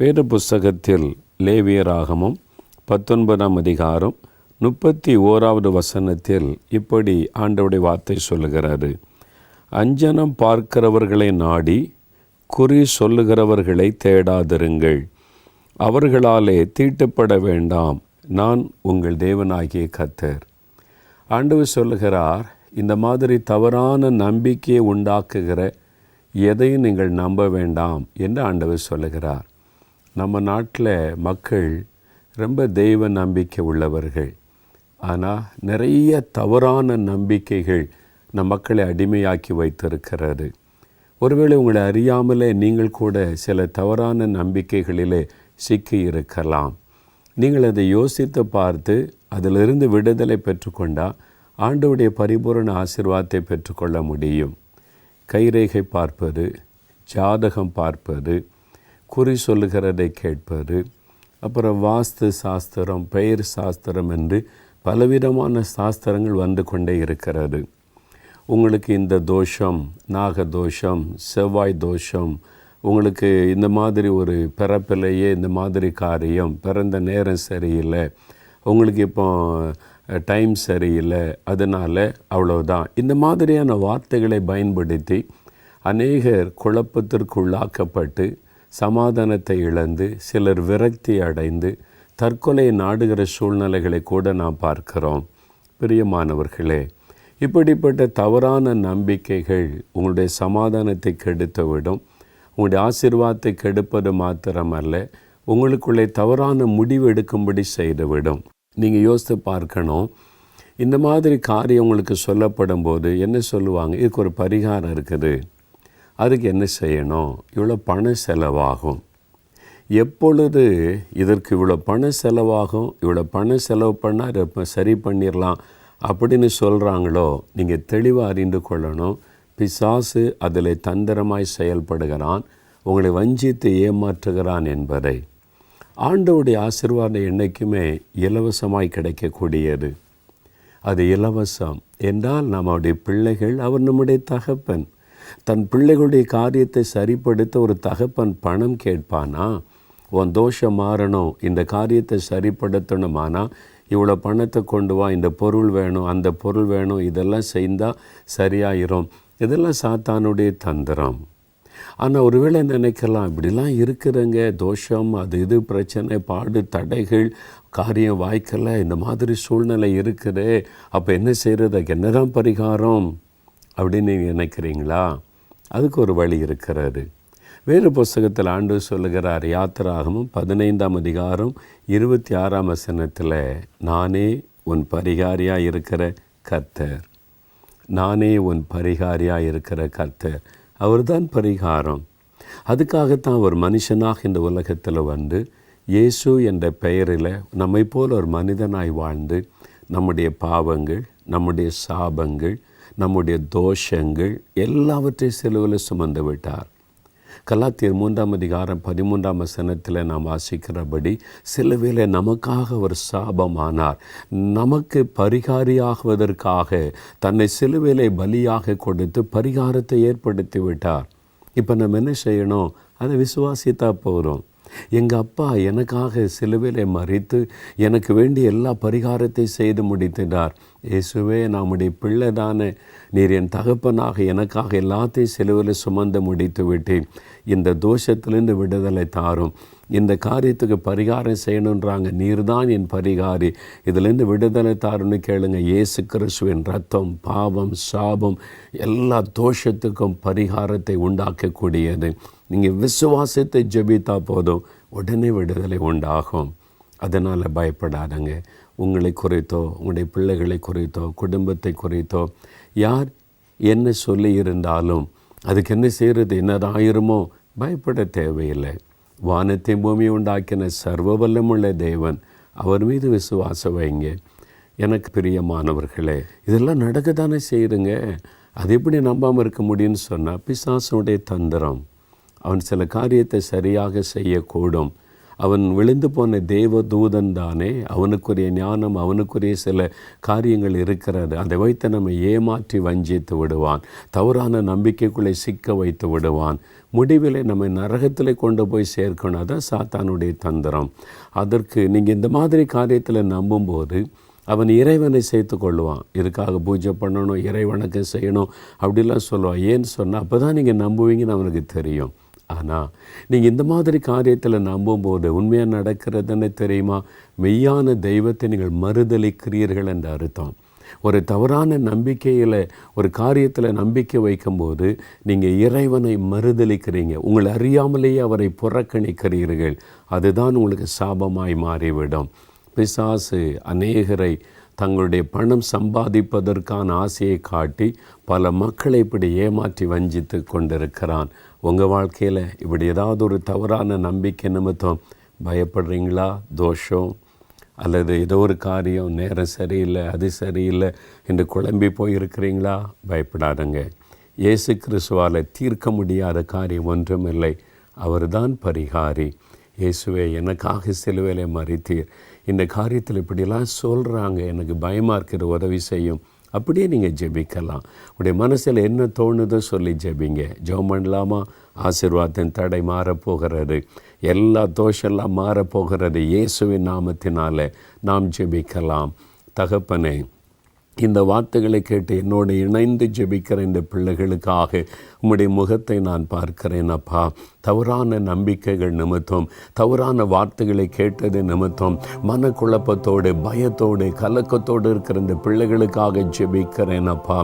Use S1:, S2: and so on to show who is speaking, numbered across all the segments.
S1: வேத புஸ்தகத்தில் லேவியராகமம் 19ஆம் அதிகாரம் 31வது வசனத்தில் இப்படி ஆண்டவருடைய வார்த்தை சொல்லுகிறாரு. அஞ்சனம் பார்க்கிறவர்களை நாடி குறி சொல்லுகிறவர்களை தேடாதிருங்கள், அவர்களாலே தீட்டுப்பட வேண்டாம், நான் உங்கள் தேவனாகிய கர்த்தர். ஆண்டவர் சொல்லுகிறார், இந்த மாதிரி தவறான நம்பிக்கையை உண்டாக்குகிற எதையும் நீங்கள் நம்ப வேண்டாம் என்று ஆண்டவர் சொல்லுகிறார். நம்ம நாட்டில் மக்கள் ரொம்ப தெய்வ நம்பிக்கை உள்ளவர்கள். ஆனால் நிறைய தவறான நம்பிக்கைகள் நம் மக்களை அடிமையாக்கி வைத்திருக்கிறது. ஒருவேளை உங்களை அறியாமலே நீங்கள் கூட சில தவறான நம்பிக்கைகளிலே சிக்கி இருக்கலாம். நீங்கள் அதை யோசித்து பார்த்து அதிலிருந்து விடுதலை பெற்றுக்கொண்டால் ஆண்டவருடைய பரிபூரண ஆசீர்வாதத்தை பெற்றுக்கொள்ள முடியும். கைரேகை பார்ப்பது, ஜாதகம் பார்ப்பது, குறி சொல்லுகிறதை கேட்பது, அப்புறம் வாஸ்து சாஸ்திரம், பெயர் சாஸ்திரம் என்று பலவிதமான சாஸ்திரங்கள் வந்து கொண்டே இருக்கிறது. உங்களுக்கு இந்த தோஷம், நாகதோஷம், செவ்வாய் தோஷம், உங்களுக்கு இந்த மாதிரி ஒரு பிறப்பிலேயே இந்த மாதிரி காரியம், பிறந்த நேரம் சரியில்லை, உங்களுக்கு இப்போ டைம் சரியில்லை, அதனால் அவ்வளோதான், இந்த மாதிரியான வார்த்தைகளை பயன்படுத்தி அநேகர் குழப்பத்திற்குள்ளாக்கப்பட்டு சமாதானத்தை இழந்து சிலர் விரக்தி அடைந்து தற்கொலை நாடுகிற சூழ்நிலைகளை கூட நாம் பார்க்கிறோம். பிரியமானவர்களே, இப்படிப்பட்ட தவறான நம்பிக்கைகள் உங்களுடைய சமாதானத்தை கெடுத்துவிடும். உங்களுடைய ஆசீர்வாதத்தை கெடுப்பது மாத்திரமல்ல, உங்களுக்குள்ளே தவறான முடிவு எடுக்கும்படி செய்துவிடும். நீங்கள் யோசித்து பார்க்கணும், இந்த மாதிரி காரியம் உங்களுக்கு சொல்லப்படும் போது என்ன சொல்லுவாங்க? இதுக்கு ஒரு பரிகாரம் இருக்குது, அதுக்கு என்ன செய்யணும், இவ்வளோ பணம் செலவாகும், எப்பொழுது இதற்கு இவ்வளோ பணம் செலவாகும், இவ்வளோ பணம் செலவு பண்ணால் இப்போ சரி பண்ணிடலாம் அப்படின்னு சொல்கிறாங்களோ, நீங்கள் தெளிவாக அறிந்து கொள்ளணும். பிசாசு அதில் தந்திரமாய் செயல்படுகிறான், உங்களை வஞ்சித்து ஏமாற்றுகிறான் என்பதை. ஆண்டவருடைய ஆசீர்வாதம் என்றைக்குமே இலவசமாய் கிடைக்கக்கூடியது. அது இலவசம் என்றால் நம்முடைய பிள்ளைகள், அவர் நம்முடைய தகப்பன். தன் பிள்ளைகளுடைய காரியத்தை சரிப்படுத்த ஒரு தகப்பன் பணம் கேட்பானா? உன் தோஷம் மாறணும், இந்த காரியத்தை சரிப்படுத்தணுமானா இவ்வளோ பணத்தை கொண்டு வா, இந்த பொருள் வேணும், அந்த பொருள் வேணும், இதெல்லாம் செய்தால் சரியாயிரும். இதெல்லாம் சாத்தானுடைய தந்திரம். ஆனால் ஒருவேளை நினைக்கலாம், இப்படிலாம் இருக்கிறங்க, தோஷம், அது இது பிரச்சனை, பாடு, தடைகள், காரியம் வாய்க்கலை, இந்த மாதிரி சூழ்நிலை இருக்குது, அப்போ என்ன செய்கிறது, அதுக்கு என்னதான் பரிகாரம் அப்படின்னு நீங்கள் நினைக்கிறீங்களா? அதுக்கு ஒரு வழி இருக்கிறாரு. வேறு புஸ்தகத்தில் ஆண்டவர் சொல்லுகிறார். யாத்திராகமம் 15ஆம் அதிகாரம் 26ஆம் வசனத்தில், நானே உன் பரிகாரியாக இருக்கிற கர்த்தர், நானே உன் பரிகாரியாக இருக்கிற கர்த்தர். அவர் தான் பரிகாரம். அதுக்காகத்தான் ஒரு மனுஷனாக இந்த உலகத்தில் வந்து இயேசு என்ற பெயரில் நம்மை போல் ஒரு மனிதனாய் வாழ்ந்து நம்முடைய பாவங்கள், நம்முடைய சாபங்கள், நம்முடைய தோஷங்கள் எல்லாவற்றையும் சிலுவையில் சுமந்து விட்டார். கலாத்தியர் 3ஆம் அதிகாரம் 13ஆம் வசனத்தில் நாம் வாசிக்கிறபடி சிலுவையில் நமக்காக ஒரு சாபமானார். நமக்கு பரிகாரியாகுவதற்காக தன்னை சிலுவையிலே பலியாக கொடுத்து பரிகாரத்தை ஏற்படுத்தி விட்டார். இப்போ நம்ம என்ன செய்யணும்? அதை விசுவாசித்தா போகிறோம். எங்கள் அப்பா எனக்காக சிலுவையிலே மரித்து எனக்கு வேண்டிய எல்லா பரிகாரத்தை செய்து முடித்தினார். இயேசுவே, நம்முடைய பிள்ளை தானே, நீர் என் தகப்பனாக எனக்காக எல்லாத்தையும் சிலுவையில் சுமந்து முடித்து விட்டேன். இந்த தோஷத்திலிருந்து விடுதலை தாரும், இந்த காரியத்துக்கு பரிகாரம் செய்யணுன்றாங்க, நீர் தான் என் பரிகாரி, இதிலேருந்து விடுதலை தாருன்னு கேளுங்க. இயேசு கிறிஸ்துவின் ரத்தம் பாவம், சாபம், எல்லா தோஷத்துக்கும் பரிகாரத்தை உண்டாக்கக்கூடியது. நீங்கள் விசுவாசத்தை ஜெபித்தா போதும், உடனே விடுதலை உண்டாகும். அதனால் பயப்படாதங்க. உங்களை குறித்தோ, உங்களுடைய பிள்ளைகளை குறித்தோ, குடும்பத்தை குறித்தோ யார் என்ன சொல்லி இருந்தாலும் அதுக்கு என்ன செய்கிறது, என்னதாயிருமோ, பயப்பட தேவையில்லை. வானத்தை பூமியை உண்டாக்கின சர்வ வல்லமுள்ள தேவன், அவர் மீது விசுவாசம் வைங்க. எனக்கு பிரியமானவர்களே, இதெல்லாம் நடக்க தானே செய்யுதுங்க. அது எப்படி நம்பாமல் இருக்க முடியும்னு சொன்னால், பிசாசுடைய தந்திரம். அவன் சில காரியத்தை சரியாக செய்யக்கூடும். அவன் விழுந்து போன தேவ தூதன் தானே. அவனுக்குரிய ஞானம், அவனுக்குரிய சில காரியங்கள் இருக்கிறது. அதை வைத்து நம்ம ஏமாற்றி வஞ்சித்து விடுவான். தவறான நம்பிக்கைக்குள்ளே சிக்க வைத்து விடுவான். முடிவில் நம்ம நரகத்தில் கொண்டு போய் சேர்க்கணும். அதான் சாத்தானுடைய தந்திரம். அதற்கு நீங்கள் இந்த மாதிரி காரியத்தில் நம்பும்போது அவன் இறைவனை சேர்த்து கொள்ளுவான். இதுக்காக பூஜை பண்ணணும், இறைவனுக்கு செய்யணும் அப்படிலாம் சொல்லுவான். ஏன்னு சொன்னால் அப்போ தான் நீங்கள் நம்புவீங்கன்னு அவனுக்கு தெரியும். ஆனால் நீங்கள் இந்த மாதிரி காரியத்தில் நம்பும்போது உண்மையாக நடக்கிறதுன்னு தெரியுமா? மெய்யான தெய்வத்தை நீங்கள் மறுதலிக்கிறீர்கள் என்ற அர்த்தம். ஒரு தவறான நம்பிக்கையில் ஒரு காரியத்தில் நம்பிக்கை வைக்கும்போது நீங்கள் இறைவனை மறுதலிக்கிறீங்க. உங்களை அறியாமலேயே அவரை புறக்கணிக்கிறீர்கள். அதுதான் உங்களுக்கு சாபமாய் மாறிவிடும். பிசாசு அநேகரை தங்களுடைய பணம் சம்பாதிப்பதற்கான ஆசையை காட்டி பல மக்களை இப்படி ஏமாற்றி வஞ்சித்து கொண்டிருக்கிறான். உங்கள் வாழ்க்கையில் இப்படி ஏதாவது ஒரு தவறான நம்பிக்கை நிமித்தம் பயப்படுறீங்களா? தோஷம் அல்லது ஏதோ ஒரு காரியம் நேரம் சரியில்லை, அது சரியில்லை என்று குழம்பி போயிருக்கிறீங்களா? பயப்படாதுங்க. இயேசு கிறிஸ்துவால் தீர்க்க முடியாத காரியம் ஒன்றுமில்லை. அவர்தான் பரிகாரி. இயேசுவே, எனக்காக சிலுவையிலே மரித்தீர். இந்த காரியத்தில் இப்படிலாம் சொல்கிறாங்க, எனக்கு பயமாக இருக்கிற உதவி செய்யும். அப்படியே நீங்கள் ஜெபிக்கலாம். உடைய மனசில் என்ன தோணுதோ சொல்லி ஜெபிங்க. ஜெபம் பண்ணலாமா? ஆசீர்வாதத்தின் தடை மாறப்போகிறது. எல்லா தோஷெல்லாம் மாறப்போகிறது. இயேசுவின் நாமத்தினால நாம் ஜெபிக்கலாம். தகப்பனே, இந்த வார்த்தைகளை கேட்டு என்னோடு இணைந்து ஜெபிக்கிற இந்த பிள்ளைகளுக்காக உம்முடைய முகத்தை நான் பார்க்கிறேன் அப்பா. தவறான நம்பிக்கைகள் நிமித்தம், தவறான வார்த்தைகளை கேட்டது நிமித்தம் மனக்குழப்பத்தோடு, பயத்தோடு, கலக்கத்தோடு இருக்கிற இந்த பிள்ளைகளுக்காக ஜெபிக்கிறேன் அப்பா.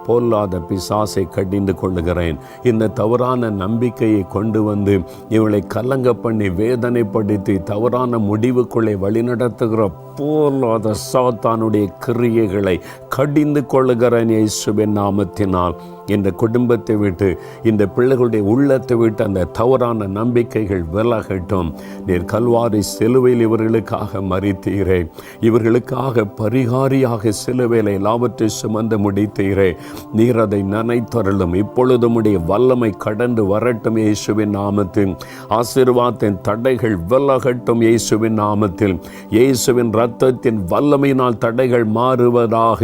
S1: பொல்லாத பிசாசை கடிந்து கொள்ளுகிறேன். இந்த தவறான நம்பிக்கையை கொண்டு வந்து இவளை கலங்க பண்ணி வேதனைப்படுத்தி தவறான முடிவுக்குள்ளே வழிநடத்துகிற பொல்லாத சாத்தானுடைய கிரியைகளை கடிந்து கொள்ளுகிறேன் இயேசுவின் நாமத்தினால். இந்த குடும்பத்தை விட்டு, இந்த பிள்ளைகளுடைய உள்ளத்தை விட்டு அந்த தவறான நம்பிக்கைகள் விலகட்டும். நீர் கல்வாரி சிலுவையில் இவர்களுக்காக மரித்தீரே, இவர்களுக்காக பரிகாரியாக சிலுவையில் எல்லாவற்றை சுமந்து முடித்தீரே. நீர் அதை நினைத்தருளும். இப்பொழுது உம்முடைய வல்லமை கடந்து வரட்டும் இயேசுவின் நாமத்தில். ஆசீர்வாதத்தின் தடைகள் விலகட்டும் இயேசுவின் நாமத்தில். இயேசுவின் இரத்தத்தின் வல்லமையினால் தடைகள் மாறுவதாக.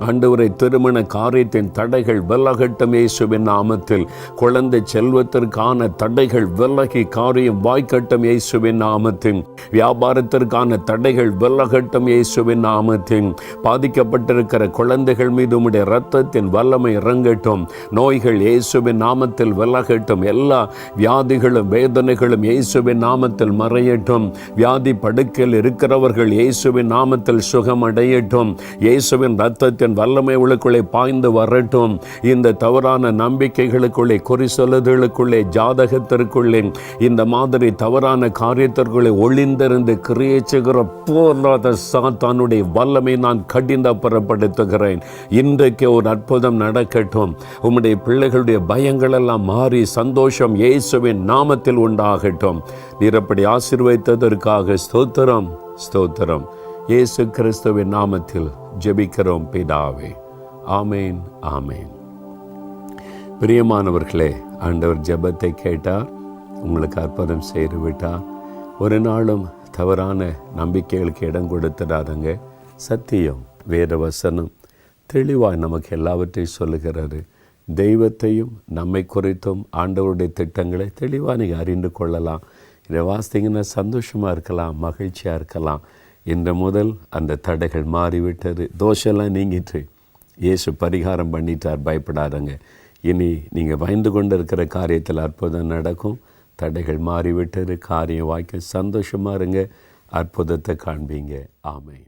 S1: ஆண்டவரே, திருமண காரியத்தின் தடைகள் விலகட்டும் இயேசுவின் நாமத்தில். குழந்தை செல்வத்திற்கான தடைகள் விலகி காரியம் வாய்க்கட்டும் இயேசுவின் நாமத்தில். வியாபாரத்திற்கான தடைகள் விலகட்டும் இயேசுவின் நாமத்தில். பாதிக்கப்பட்டிருக்கிற குழந்தைகள் மீது உம்முடைய இரத்தத்தின் வல்லமை இறங்கட்டும். நோய்கள் இயேசுவின் நாமத்தில் விலகட்டும். எல்லா வியாதிகளும் வேதனைகளும் இயேசுவின் நாமத்தில் மறையட்டும். வியாதி படுக்கையில் இருக்கிறவர்கள் இயேசுவின் நாமத்தில் சுகம் அடையட்டும். இயேசுவின் இரத்தத்தின் வல்லமை உள்ளுக்குள்ளே பாய்ந்து வரட்டும். இந்த தவறான நம்பிக்கைகளுக்குள்ளே, குறி சொல்லுதலுக்குள்ளே, ஜாதகத்திற்குள்ளே, இந்த மாதிரி தவறான காரியத்திற்குள்ளே ஒளிந்திருந்து கிரியேச்சுகிற பொல்லாத சாத்தானுடைய வல்லமை நான் கடினப்படுத்துகிறேன். இன்றைக்கு ஒரு அற்புதம் நடக்கட்டும். உம்முடைய பிள்ளைகளுடைய பயங்கள் எல்லாம் மாறி சந்தோஷம் இயேசுவின் நாமத்தில் உண்டாகட்டும். நீர் அப்படி ஆசீர்வதித்ததற்காக ஸ்தோத்திரம், ஸ்தோத்திரம். இயேசு கிறிஸ்துவின் நாமத்தில் ஜெபிக்கிறோம் பிதாவே. ஆமேன், ஆமேன். பிரியமானவர்களே, ஆண்டவர் ஜெபத்தை கேட்டார், உங்களுக்கு அற்புதம் செய்து விட்டார். ஒரு நாளும் தவறான நம்பிக்கைகளுக்கு இடம் கொடுத்துடாதங்க. சத்தியம், வேத வசனம் தெளிவாக நமக்கு எல்லாவற்றையும் சொல்லுகிறது. தெய்வத்தையும் நம்மை குறித்தும் ஆண்டவருடைய திட்டங்களை தெளிவாக நீங்கள் அறிந்து கொள்ளலாம். இதை வாசித்தீங்கன்னா சந்தோஷமாக இருக்கலாம், மகிழ்ச்சியாக இருக்கலாம். இன்று முதல் அந்த தடைகள் மாறிவிட்டது, தோஷெல்லாம் நீங்கிட்டு இயேசு பரிகாரம் பண்ணிட்டார். பயப்படாதங்க. இனி நீங்கள் பயந்து கொண்டு இருக்கிற காரியத்தில் அற்புதம் நடக்கும். தடைகள் மாறிவிட்டது, காரியம் வாய்க்க சந்தோஷமாக இருங்க. அற்புதத்தை காண்பீங்க. ஆமென்.